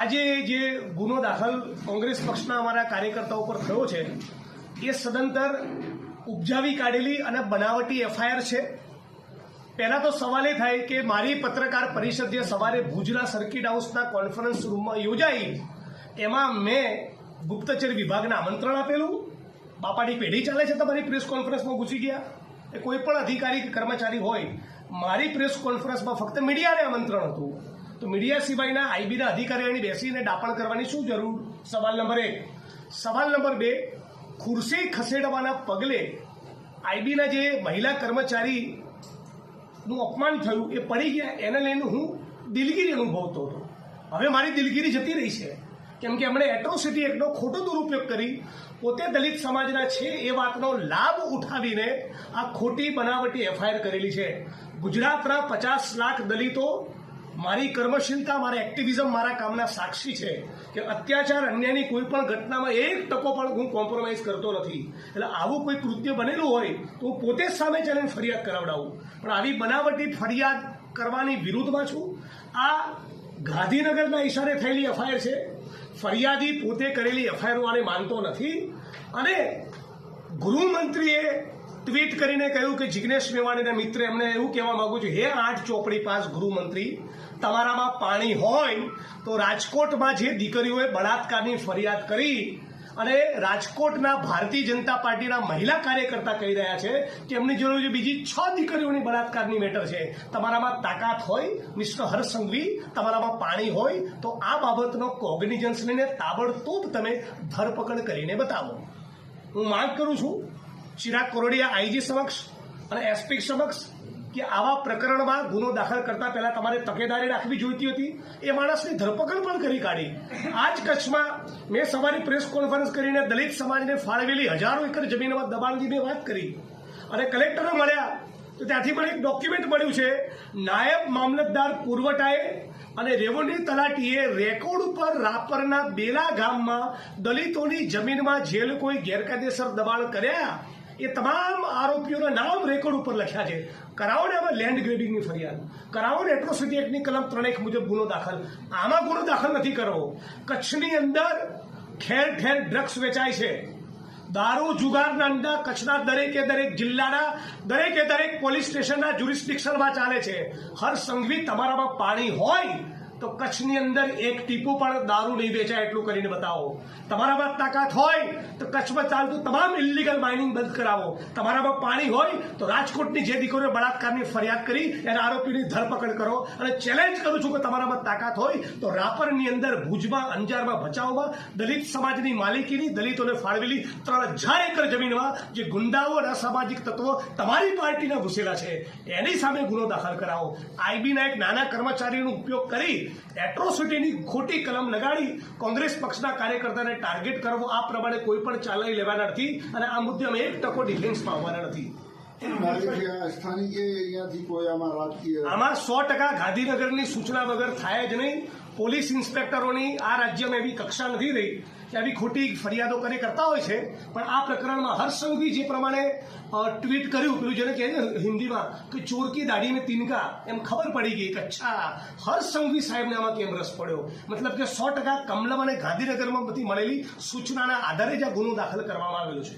આજે જે ગુનો દાખલ કોંગ્રેસ પક્ષના અમારા કાર્યકર્તાઓ પર થયો છે એ સદંતર ઉપજાવી કાઢેલી અને બનાવટી એફઆઈઆર છે. પહેલા તો સવાલ એ થાય કે મારી પત્રકાર પરિષદ જે સવારે ભુજના સર્કિટ હાઉસના કોન્ફરન્સ રૂમમાં યોજાઈ એમાં મેં ગુપ્તચર વિભાગને આમંત્રણ આપેલું. બાપાની પેઢી ચાલે છે, તમારી પ્રેસ કોન્ફરન્સમાં ઘૂસી ગયા. એ કોઈ પણ અધિકારી કે કર્મચારી હોય, મારી પ્રેસ કોન્ફરન્સમાં ફક્ત મીડિયાને આમંત્રણ હતું, તો મીડિયા સિવાયના આઈબીના અધિકારીઓની બેસીને ડાપણ કરવાની શું જરૂર? સવાલ નંબર 1. સવાલ નંબર 2, ખુરશી ખસેડવાના પગલે આઈબીના જે મહિલા કર્મચારીનું અપમાન થયું, એ પડી ગયા, એને લઈને હું દિલગીરી અનુભવતો હતો. હવે મારી દિલગીરી જતી રહી છે, કેમ કે એમણે એટ્રોસિટી એક્ટનો ખોટો દુરુપયોગ કરી પોતે દલિત સમાજના છે એ વાતનો લાભ ઉઠાવીને આ ખોટી બનાવટી એફઆઈઆર કરેલી છે. ગુજરાતના 50 લાખ દલિતો મારી કર્મશીલતા, મારા એક્ટિવિઝમ, મારા કામના સાક્ષી છે કે અત્યાચાર અન્યાયની કોઈ પણ ઘટનામાં 1% પણ હું કોમ્પ્રોમાઇઝ કરતો નથી. એટલે આવું કોઈ કૃત્ય બનેલું હોય તો હું પોતે જ સામે ચાલીને ફરિયાદ કરાવડાવું, પણ આવી બનાવટી ફરિયાદ કરવાની વિરુદ્ધમાં છું. આ ગાંધીનગરના ઈશારે થયેલી એફઆઈઆર છે. ફરિયાદી પોતે કરેલી એફઆઈઆર માનતો નથી અને ગૃહમંત્રીએ ટ્વીટ કરીને કહ્યું કે જિગ્નેશ મેવાણીના મિત્ર, એમને એવું કહેવા માંગુ છું, હે 8 ચોપડી પાસ ગૃહમંત્રી, તમારામાં પાણી હોય તો રાજકોટમાં જે દીકરીઓએ બળાત્કારની ફરિયાદ કરી અને રાજકોટના ભારતીય જનતા પાર્ટીના મહિલા કાર્યકર્તા કહી રહ્યા છે કે એમની જરૂર બીજી 6 દીકરીઓની બળાત્કારની મેટર છે. તમારામાં તાકાત હોય મિસ્ટર હર્ષ સંઘવી, તમારામાં પાણી હોય તો આ બાબતનો કોગ્નિઝન્સ લઈને તાબડતોબ તમે ધરપકડ કરીને બતાવો. હું માંગ કરું છું ચિરાગ કોરડિયા આઈજી સમક્ષ અને એસપી સમક્ષ કે આવા પ્રકરણમાં ગુનો દાખલ કરતા પહેલા તમારે તકેદારી રાખવી જોઈતી હતી. એ માણસની ધરપકડ પણ કરી કાઢી. આ જ કચ્છમાં મેં સવારે પ્રેસ કોન્ફરન્સ કરીને દલિત સમાજને ફાળવેલી 1000 એકર જમીનમાં દબાણની મેં વાત કરી અને કલેક્ટરને મળ્યા તો ત્યાંથી પણ એક ડોક્યુમેન્ટ મળ્યું છે. નાયબ મામલતદાર પુરવઠાએ અને રેવન્યુ તલાટીએ રેકોર્ડ ઉપર રાપરના બેલા ગામમાં દલિતોની જમીનમાં જે લોકોએ ગેરકાયદેસર દબાણ કર્યા એ તમામ આરોપીઓના નામ રેકોર્ડ ઉપર લખ્યા છે. કરાવો ને આમાં લેન્ડ ગ્રેબિંગની ફરિયાદ, કરાવો ને એટ્રોસિટી એક્ટની કલમ 3 મુજબ ગુનો દાખલ. આમાં ગુનો દાખલ નથી કરવો. કચ્છની અંદર ઠેર ઠેર ડ્રગ્સ વેચાય છે. દારૂ જુગારના અંડા કચ્છના દરેકે દરેક જિલ્લાના દરેક પોલીસ સ્ટેશનના જ્યુરિસ્ડિક્શનમાં ચાલે છે. હર સંઘવી, તમારામાં પાણી હોય તો કચ્છની અંદર એક ટીપું પણ દારૂ નહીં વેચાય એટલું કરીને બતાવો. તમારામાં તાકાત હોય તો કચ્છમાં ચાલતું તમામ ઇલીગલ માઇનિંગ બંધ કરાવો. તમારામાં પાણી હોય તો રાજકોટની જે દીકરીઓએ બળાત્કારની ફરિયાદ કરી એના આરોપીની ધરપકડ કરો. અને ચેલેન્જ કરું છું કે તમારામાં તાકાત હોય તો રાપરની અંદર, ભુજમાં, અંજારમાં, ભચાઉમાં દલિત સમાજની માલિકીની દલિતોને ફાળવેલી 3000 એકર જમીનમાં જે ગુંડાઓ અને અસામાજિક તત્વો તમારી પાર્ટીના ઘૂસેલા છે એની સામે ગુનો દાખલ કરાવો. આઈબીના એક નાના કર્મચારીનો ઉપયોગ કરી એટ્રોસિટીની ખોટી કલમ લગાડી કોંગ્રેસ પક્ષના કાર્યકર્તાને ટાર્ગેટ કરવો, આ પ્રમાણે કોઈ પણ ચાલાકી લેવાના નથી અને આ મુદ્દે અમે 1% ડિફેન્સમાં આવવાના નથી. આમાં 100% ગાંધીનગરની સૂચના વગર થાય જ નહીં. પોલીસ ઇન્સ્પેક્ટરોની આ રાજ્યમાં એવી કક્ષા નથી રહી કે આવી ખોટી ફરિયાદો કરતા હોય છે. પણ આ પ્રકરણમાં હર્ષ સંઘવી જે પ્રમાણે ટ્વીટ કર્યું, પેલું જેને કહે છે હિન્દીમાં કે ચોર કી દાઢી મેં તિનકા, એમ ખબર પડી ગઈ કે અચ્છા હર્ષ સંઘવી સાહેબને આમાં કેમ રસ પડ્યો. મતલબ કે 100% કમલમ અને ગાંધીનગરમાં બધી મળેલી સૂચનાના આધારે જ આ ગુનો દાખલ કરવામાં આવેલો છે.